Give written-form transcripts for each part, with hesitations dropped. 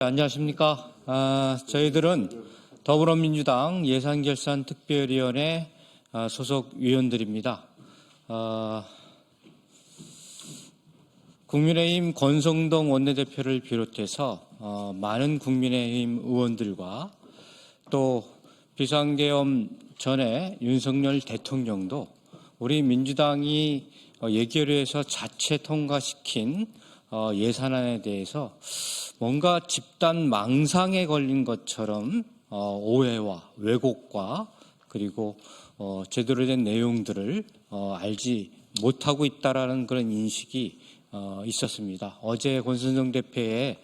안녕하십니까. 저희들은 더불어민주당 예산결산특별위원회 소속 위원들입니다. 국민의힘 권성동 원내대표를 비롯해서 많은 국민의힘 의원들과 또 비상계엄 전에 윤석열 대통령도 우리 민주당이 예결위에서 자체 통과시킨 예산안에 대해서 뭔가 집단 망상에 걸린 것처럼 오해와 왜곡과 그리고 제대로 된 내용들을 알지 못하고 있다라는 그런 인식이 있었습니다. 어제 권성동 대표의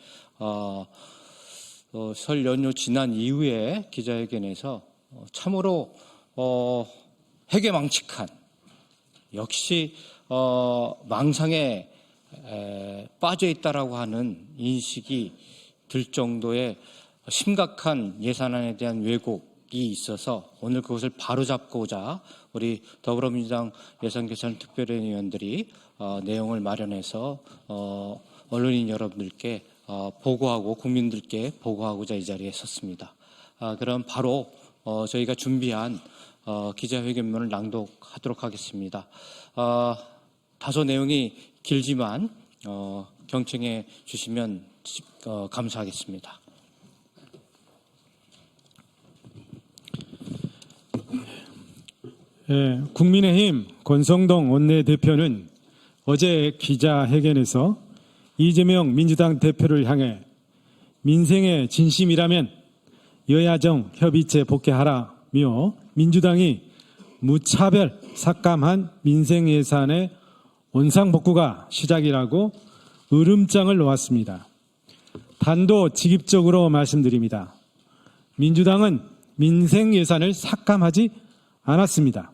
설 연휴 지난 이후에 기자회견에서 참으로 회개망측한 역시 망상에 빠져 있다라고 하는 인식이 들 정도의 심각한 예산안에 대한 왜곡이 있어서 오늘 그것을 바로잡고자 우리 더불어민주당 예산결산특별위원들이 내용을 마련해서 언론인 여러분들께 보고하고 국민들께 보고하고자 이 자리에 섰습니다. 그럼 바로 저희가 준비한 기자회견문을 낭독하도록 하겠습니다. 다소 내용이 길지만 경청해 주시면 감사하겠습니다. 국민의힘 권성동 원내대표는 어제 기자회견에서 이재명 민주당 대표를 향해 민생의 진심이라면 여야정 협의체 복귀하라며 민주당이 무차별 삭감한 민생 예산의 원상복구가 시작이라고 으름장을 놓았습니다. 단도직입적으로 말씀드립니다. 민주당은 민생 예산을 삭감하지 않았습니다.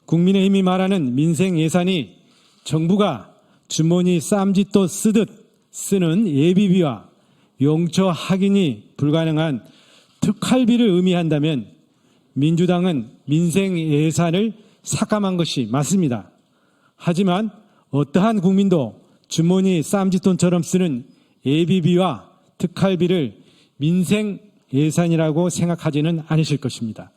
국민의힘이 말하는 민생 예산이 정부가 주머니 쌈짓돈 쓰듯 쓰는 예비비와 용처 확인이 불가능한 특활비를 의미한다면 민주당은 민생 예산을 삭감한 것이 맞습니다. 하지만 어떠한 국민도 주머니 쌈짓돈처럼 쓰는 예비비와 특활비를 민생 예산이라고 생각하지는 않으실 것입니다.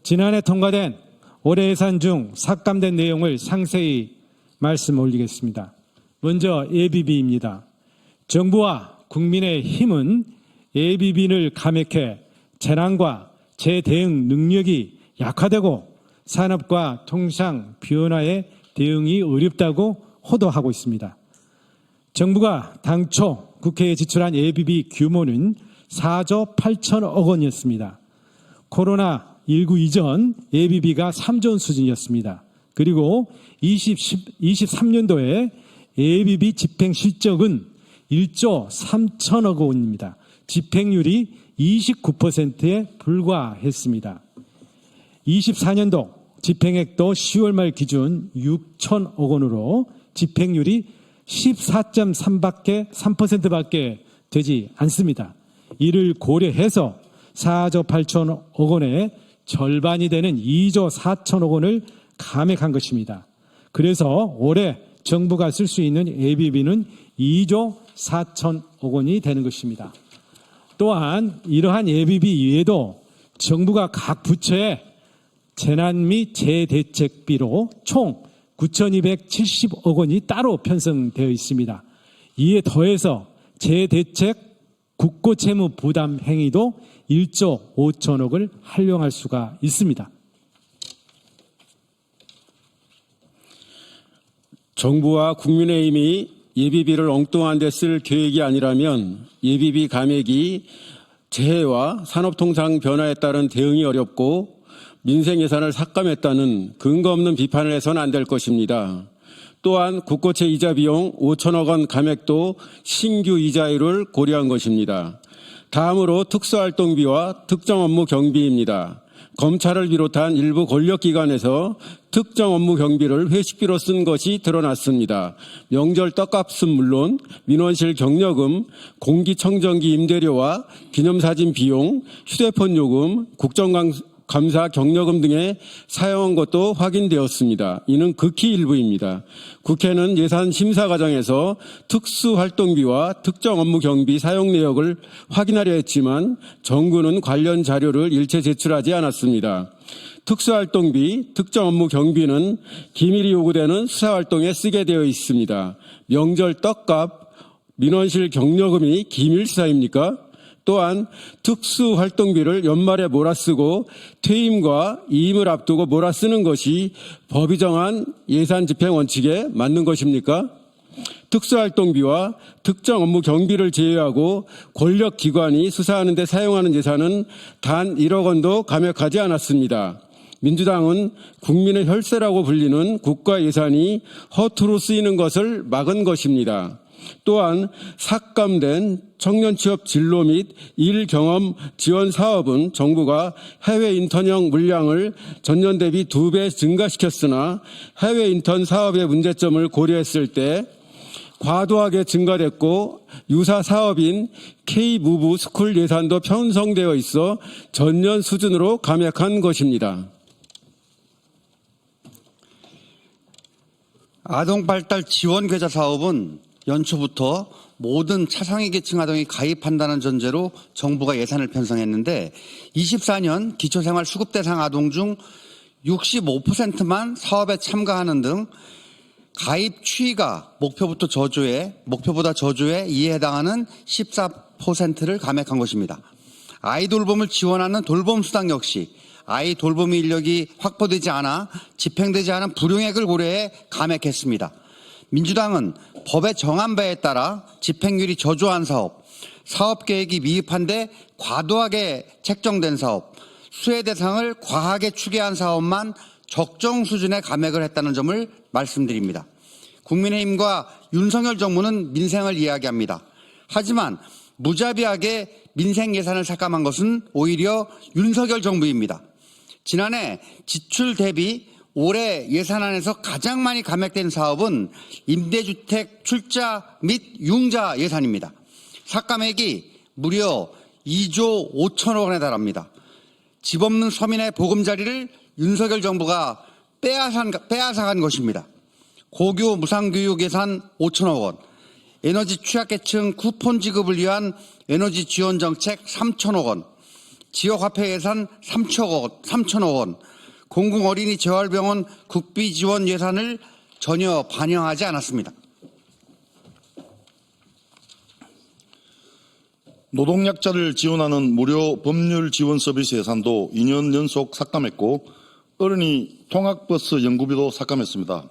지난해 통과된 올해 예산 중 삭감된 내용을 상세히 말씀 올리겠습니다. 먼저 예비비입니다. 정부와 국민의힘은 예비비를 감액해 재난과 재대응 능력이 약화되고 산업과 통상 변화에 대응이 어렵다고 호도하고 있습니다. 정부가 당초 국회에 지출한 예비비 규모는 4조 8천억 원이었습니다. 코로나19 이전 예비비가 3조 원 수준이었습니다. 그리고 23년도에 예비비 집행 실적은 1조 3천억 원입니다. 집행률이 29%에 불과했습니다. 24년도 집행액도 10월 말 기준 6천억 원으로 집행률이 14.3%밖에 되지 않습니다. 이를 고려해서 4조 8천억 원의 절반이 되는 2조 4천억 원을 감액한 것입니다. 그래서 올해 정부가 쓸 수 있는 예비비는 2조 4천억 원이 되는 것입니다. 또한 이러한 예비비 외에도 정부가 각 부처에 재난 및 재대책비로 총 9,270억 원이 따로 편성되어 있습니다. 이에 더해서 재대책 국고채무 부담 행위도 1조 5천억을 활용할 수가 있습니다. 정부와 국민의힘이 예비비를 엉뚱한 데 쓸 계획이 아니라면 예비비 감액이 재해와 산업통상 변화에 따른 대응이 어렵고 민생 예산을 삭감했다는 근거 없는 비판을 해서는 안 될 것입니다. 또한 국고채 이자 비용 5천억 원 감액도 신규 이자율을 고려한 것입니다. 다음으로 특수활동비와 특정 업무 경비입니다. 검찰을 비롯한 일부 권력기관에서 특정 업무 경비를 회식비로 쓴 것이 드러났습니다. 명절 떡값은 물론 민원실 경력금, 공기청정기 임대료와 기념사진 비용, 휴대폰 요금, 감사 경력금 등에 사용한 것도 확인되었습니다. 이는 극히 일부입니다. 국회는 예산 심사 과정에서 특수활동비와 특정 업무 경비 사용 내역을 확인하려 했지만 정부는 관련 자료를 일체 제출하지 않았습니다. 특수활동비, 특정 업무 경비는 기밀이 요구되는 수사활동에 쓰게 되어 있습니다. 명절 떡값, 민원실 경력금이 기밀수사입니까? 또한 특수활동비를 연말에 몰아쓰고 퇴임과 이임을 앞두고 몰아쓰는 것이 법이 정한 예산 집행 원칙에 맞는 것입니까? 특수활동비와 특정 업무 경비를 제외하고 권력기관이 수사하는 데 사용하는 예산은 단 1억 원도 감액하지 않았습니다. 민주당은 국민의 혈세라고 불리는 국가 예산이 허투루 쓰이는 것을 막은 것입니다. 또한 삭감된 청년 취업 진로 및 일 경험 지원 사업은 정부가 해외 인턴형 물량을 전년 대비 2배 증가시켰으나 해외 인턴 사업의 문제점을 고려했을 때 과도하게 증가됐고 유사 사업인 K-무브 스쿨 예산도 편성되어 있어 전년 수준으로 감액한 것입니다. 아동발달 지원 계좌 사업은 연초부터 모든 차상위 계층 아동이 가입한다는 전제로 정부가 예산을 편성했는데 24년 기초생활 수급 대상 아동 중 65%만 사업에 참가하는 등 가입 추이가 목표보다 저조에 2에 해당하는 14%를 감액한 것입니다. 아이 돌봄을 지원하는 돌봄 수당 역시 아이 돌봄 인력이 확보되지 않아 집행되지 않은 불용액을 고려해 감액했습니다. 민주당은 법의 정한 바에 따라 집행률이 저조한 사업, 사업 계획이 미흡한데 과도하게 책정된 사업, 수혜 대상을 과하게 추계한 사업만 적정 수준의 감액을 했다는 점을 말씀드립니다. 국민의힘과 윤석열 정부는 민생을 이야기합니다. 하지만 무자비하게 민생 예산을 삭감한 것은 오히려 윤석열 정부입니다. 지난해 지출 대비 올해 예산안에서 가장 많이 감액된 사업은 임대주택 출자 및 융자 예산입니다. 삭감액이 무려 2조 5천억 원에 달합니다. 집 없는 서민의 보금자리를 윤석열 정부가 빼앗아간 것입니다. 고교 무상교육 예산 5천억 원, 에너지 취약계층 쿠폰 지급을 위한 에너지 지원 정책 3천억 원, 지역화폐 예산 3천억 원, 공공어린이 재활병원 국비 지원 예산을 전혀 반영하지 않았습니다. 노동약자를 지원하는 무료 법률 지원 서비스 예산도 2년 연속 삭감했고 어린이 통학버스 연구비도 삭감했습니다.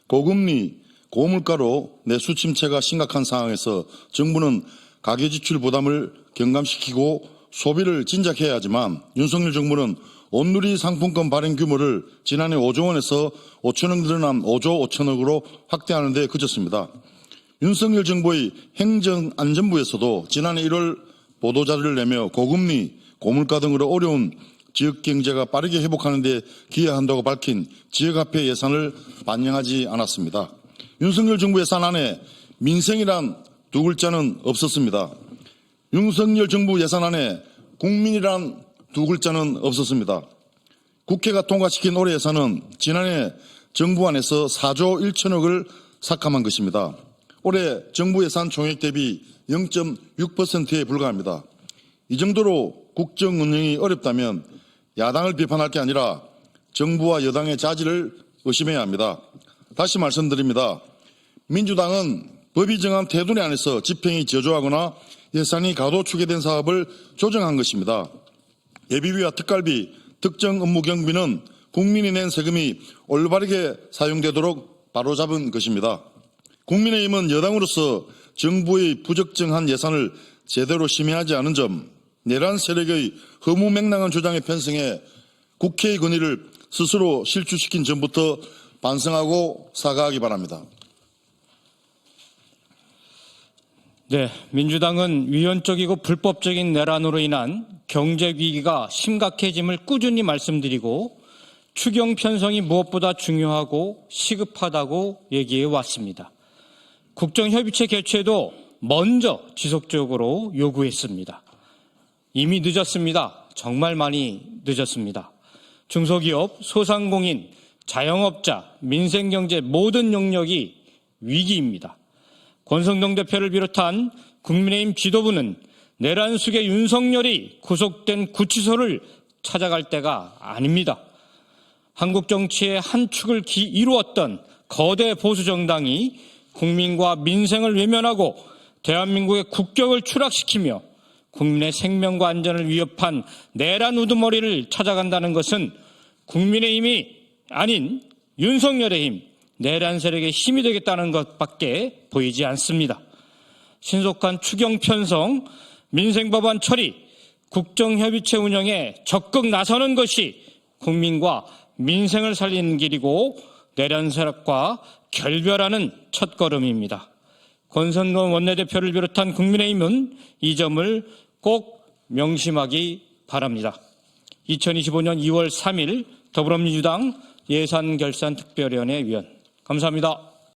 고금리, 고물가로 내수 침체가 심각한 상황에서 정부는 가계지출 부담을 경감시키고 소비를 진작해야 하지만 윤석열 정부는 온누리 상품권 발행 규모를 지난해 5조 원에서 5천억 늘어난 5조 5천억으로 확대하는 데 그쳤습니다. 윤석열 정부의 행정안전부에서도 지난해 1월 보도자료를 내며 고금리, 고물가 등으로 어려운 지역경제가 빠르게 회복하는 데 기여한다고 밝힌 지역화폐 예산을 반영하지 않았습니다. 윤석열 정부 예산안에 민생이란 두 글자는 없었습니다. 윤석열 정부 예산안에 국민이란 두 글자는 없었습니다. 국회가 통과시킨 올해 예산은 지난해 정부안에서 4조 1천억을 삭감한 것입니다. 올해 정부 예산 총액 대비 0.6%에 불과합니다. 이 정도로 국정 운영이 어렵다면 야당을 비판할 게 아니라 정부와 여당의 자질을 의심해야 합니다. 다시 말씀드립니다. 민주당은 법이 정한 테두리 안에서 집행이 저조하거나 예산이 과도 추계된 사업을 조정한 것입니다. 예비비와 특갈비, 특정 업무 경비는 국민이 낸 세금이 올바르게 사용되도록 바로잡은 것입니다. 국민의힘은 여당으로서 정부의 부적정한 예산을 제대로 심의하지 않은 점, 내란 세력의 허무맹랑한 주장에 편승해 국회의 권위를 스스로 실추시킨 점부터 반성하고 사과하기 바랍니다. 네, 민주당은 위헌적이고 불법적인 내란으로 인한 경제 위기가 심각해짐을 꾸준히 말씀드리고 추경 편성이 무엇보다 중요하고 시급하다고 얘기해 왔습니다. 국정협의체 개최도 먼저 지속적으로 요구했습니다. 이미 늦었습니다. 정말 많이 늦었습니다. 중소기업, 소상공인, 자영업자, 민생경제 모든 영역이 위기입니다. 권성동 대표를 비롯한 국민의힘 지도부는 내란 속의 윤석열이 구속된 구치소를 찾아갈 때가 아닙니다. 한국 정치의 한 축을 이루었던 거대 보수정당이 국민과 민생을 외면하고 대한민국의 국격을 추락시키며 국민의 생명과 안전을 위협한 내란 우두머리를 찾아간다는 것은 국민의힘이 아닌 윤석열의 힘, 내란 세력의 힘이 되겠다는 것밖에 보이지 않습니다. 신속한 추경 편성, 민생법안 처리, 국정협의체 운영에 적극 나서는 것이 국민과 민생을 살리는 길이고 내란 세력과 결별하는 첫걸음입니다. 권성동 원내대표를 비롯한 국민의힘은 이 점을 꼭 명심하기 바랍니다. 2025년 2월 3일 더불어민주당 예산결산특별위원회 위원 감사합니다.